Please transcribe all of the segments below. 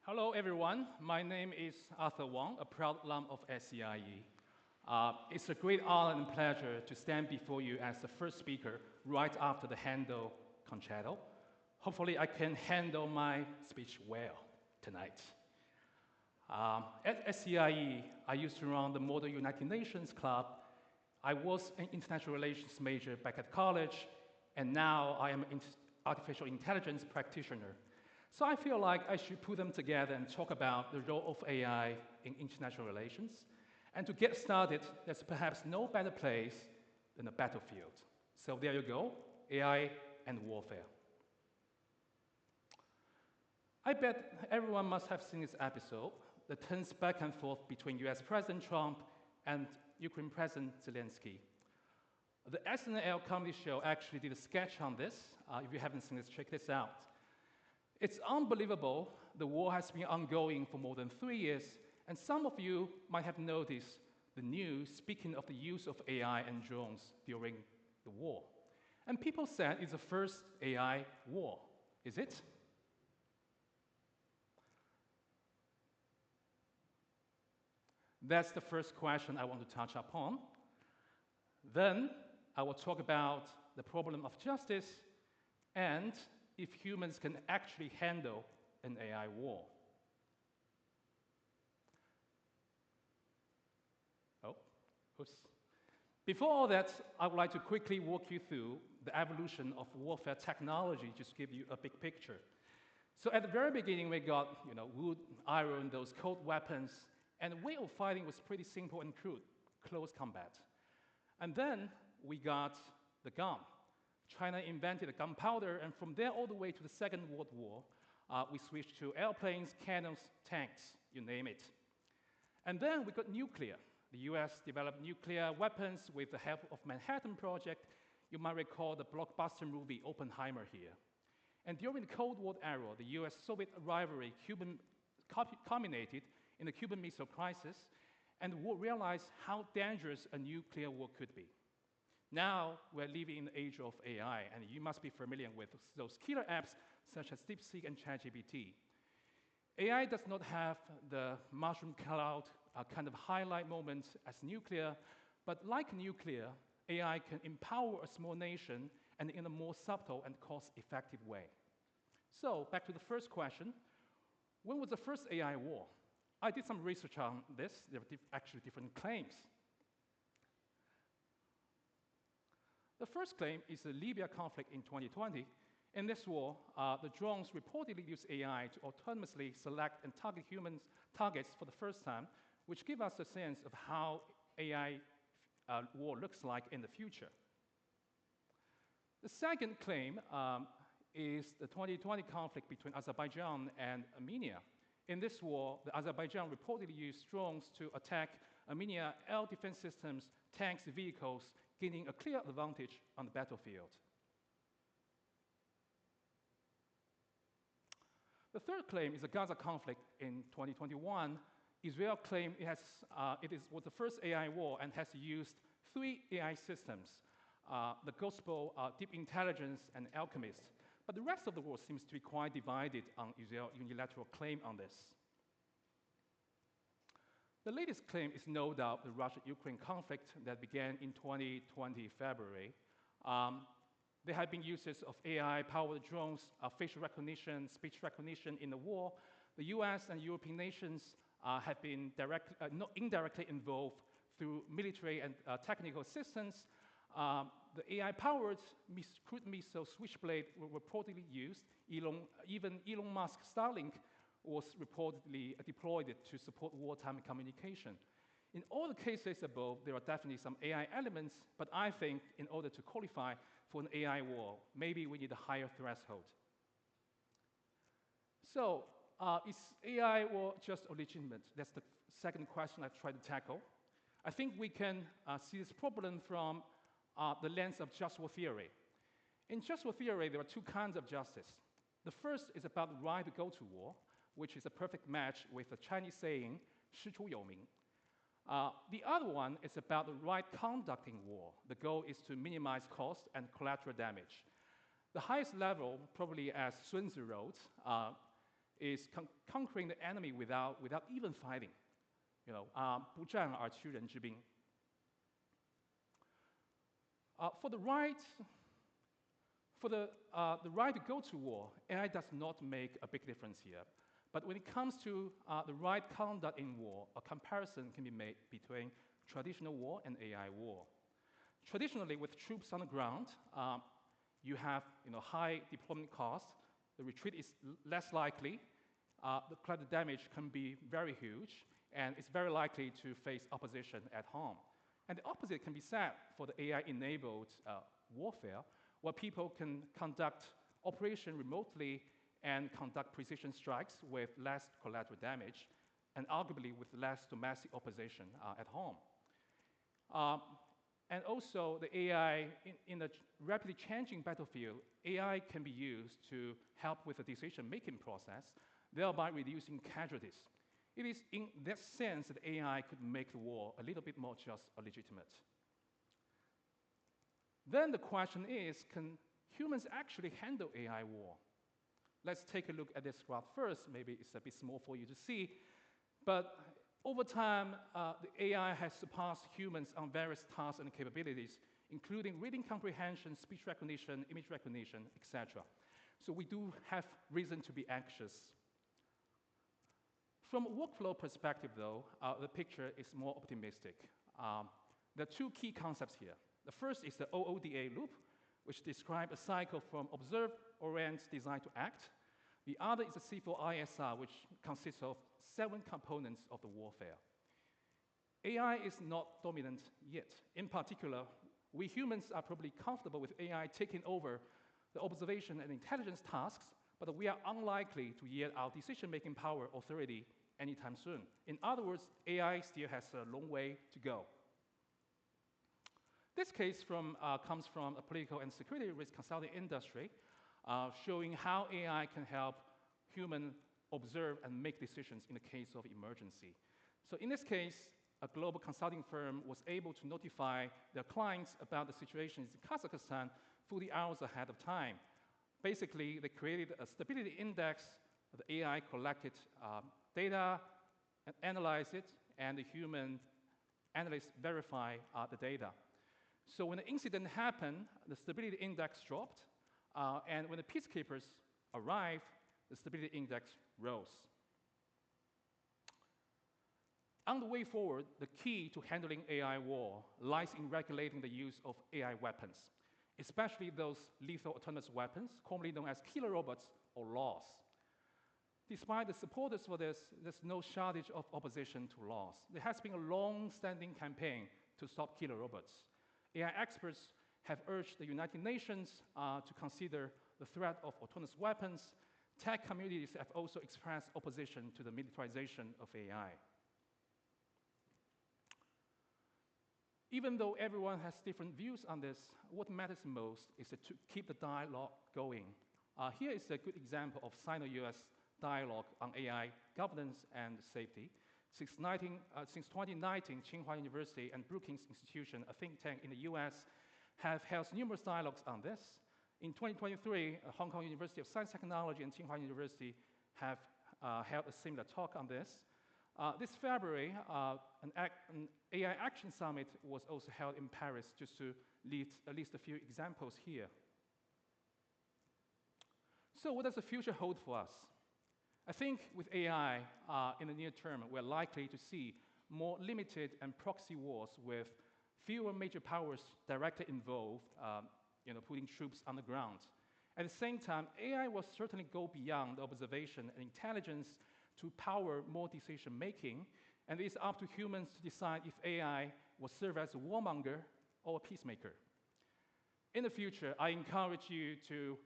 Hello, everyone. My name is Arthur Wang, a proud alum of SCIE. It's a great honor and pleasure to stand before you as the first speaker right after the Handel concerto. Hopefully, I can handle my speech well tonight. At SCIE, I used to run the Model United Nations Club. I was an international relations major back at college, and now I am an artificial intelligence practitioner. So I feel like I should put them together and talk about the role of AI in international relations. And to get started, there's perhaps no better place than a battlefield. So there you go, AI and warfare. I bet everyone must have seen this episode, the tense back and forth between US President Trump and Ukraine President Zelensky. The SNL comedy show actually did a sketch on this. If you haven't seen this, check this out. It's unbelievable. The war has been ongoing for more than 3 years, and some of you might have noticed the news speaking of the use of AI and drones during the war. And people said it's the first AI war. Is it? That's the first question I want to touch upon. Then I will talk about the problem of justice and if humans can actually handle an AI war. Oh, oops. Before all that, I would like to quickly walk you through the evolution of warfare technology, just to give you a big picture. So at the very beginning, we got wood, iron, those cold weapons, and the way of fighting was pretty simple and crude, close combat. And then we got the gun. China invented the gunpowder, and from there all the way to the Second World War, we switched to airplanes, cannons, tanks, you name it. And then we got nuclear. The US developed nuclear weapons with the help of Manhattan Project. You might recall the blockbuster movie Oppenheimer here. And during the Cold War era, the US-Soviet rivalry culminated in the Cuban Missile Crisis, and the world realized how dangerous a nuclear war could be. Now, we're living in the age of AI, and you must be familiar with those killer apps such as DeepSeek and ChatGPT. AI does not have the mushroom cloud kind of highlight moments as nuclear, but like nuclear, AI can empower a small nation and in a more subtle and cost-effective way. So, back to the first question, when was the first AI war? I did some research on this. There are actually different claims. The first claim is the Libya conflict in 2020. In this war, the drones reportedly use AI to autonomously select and target human targets for the first time, which gives us a sense of how AI war looks like in the future. The second claim is the 2020 conflict between Azerbaijan and Armenia. In this war, the Azerbaijan reportedly used drones to attack Armenia air defense systems, tanks, vehicles, gaining a clear advantage on the battlefield. The third claim is the Gaza conflict in 2021. Israel claimed it was the first AI war and has used 3 AI systems, the Gospel, Deep Intelligence, and Alchemist. But the rest of the world seems to be quite divided on Israel's unilateral claim on this. The latest claim is no doubt the Russia-Ukraine conflict that began in 2020 February. There have been uses of AI-powered drones, facial recognition, speech recognition in the war. The US and European nations have been indirectly involved through military and technical assistance. The AI-powered cruise missile Switchblade were reportedly used. Even Elon Musk's Starlink was reportedly deployed to support wartime communication. In all the cases above, there are definitely some AI elements, but I think in order to qualify for an AI war, maybe we need a higher threshold. So, is AI war just legitimate? That's the second question I try to tackle. I think we can see this problem from the lens of just war theory. In just war theory, there are 2 kinds of justice. The first is about the right to go to war, which is a perfect match with the Chinese saying, 师出有名. The other one is about the right conducting war. The goal is to minimize cost and collateral damage. The highest level, probably as Sun Tzu wrote, is conquering the enemy without even fighting. 不战而屈人之兵。For the right to go to war, AI does not make a big difference here. But when it comes to the right conduct in war, a comparison can be made between traditional war and AI war. Traditionally, with troops on the ground, you have high deployment costs. The retreat is less likely. The collateral damage can be very huge, and it's very likely to face opposition at home. And the opposite can be said for the AI-enabled warfare, where people can conduct operation remotely and conduct precision strikes with less collateral damage, and arguably with less domestic opposition at home. And also, the AI, in a rapidly changing battlefield, AI can be used to help with the decision-making process, thereby reducing casualties. It is in that sense that AI could make the war a little bit more just legitimate. Then the question is, can humans actually handle AI war? Let's take a look at this graph first. Maybe it's a bit small for you to see. But over time, the AI has surpassed humans on various tasks and capabilities, including reading comprehension, speech recognition, image recognition, etc. So we do have reason to be anxious. From a workflow perspective, though, the picture is more optimistic. There are two key concepts here. The first is the OODA loop, which describes a cycle from observe, orient, design to act. The other is the C4ISR, which consists of 7 components of the warfare. AI is not dominant yet. In particular, we humans are probably comfortable with AI taking over the observation and intelligence tasks, but we are unlikely to yield our decision-making power authority anytime soon. In other words, AI still has a long way to go. This case comes from a political and security risk consulting industry, showing how AI can help humans observe and make decisions in the case of emergency. So in this case, a global consulting firm was able to notify their clients about the situation in Kazakhstan 40 hours ahead of time. Basically, they created a stability index. The AI collected data and analyzed it, and the human analysts verify the data. So when the incident happened, the stability index dropped, and when the peacekeepers arrived, the stability index rose. On the way forward, the key to handling AI war lies in regulating the use of AI weapons, especially those lethal autonomous weapons, commonly known as killer robots or laws. Despite the supporters for this, there's no shortage of opposition to laws. There has been a long-standing campaign to stop killer robots. AI experts have urged the United Nations to consider the threat of autonomous weapons. Tech communities have also expressed opposition to the militarization of AI. Even though everyone has different views on this, what matters most is to keep the dialogue going. Here is a good example of Sino-US dialogue on AI governance and safety. Since 2019, Tsinghua University and Brookings Institution, a think tank in the US, have held numerous dialogues on this. In 2023, Hong Kong University of Science and Technology and Tsinghua University have held a similar talk on this. This February, an AI Action Summit was also held in Paris, just to list a few examples here. So what does the future hold for us? I think with AI, in the near term, we're likely to see more limited and proxy wars with fewer major powers directly involved, putting troops on the ground. At the same time, AI will certainly go beyond observation and intelligence to power more decision-making, and it's up to humans to decide if AI will serve as a warmonger or a peacemaker. In the future, I encourage you to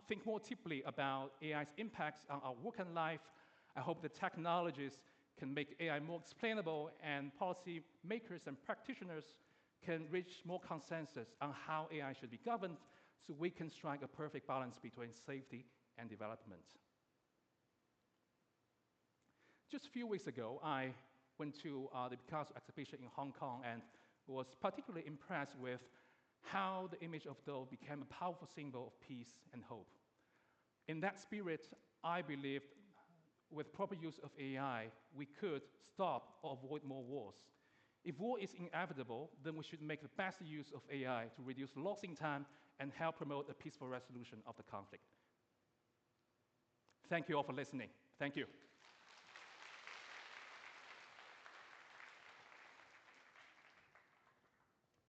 think more deeply about AI's impacts on our work and life. I hope the technologies can make AI more explainable, and policy makers and practitioners can reach more consensus on how AI should be governed, so we can strike a perfect balance between safety and development. Just a few weeks ago, I went to the Picasso exhibition in Hong Kong and was particularly impressed with how the image of Dole became a powerful symbol of peace and hope. In that spirit, I believe with proper use of AI, we could stop or avoid more wars. If war is inevitable, then we should make the best use of AI to reduce loss in time and help promote a peaceful resolution of the conflict. Thank you all for listening. Thank you.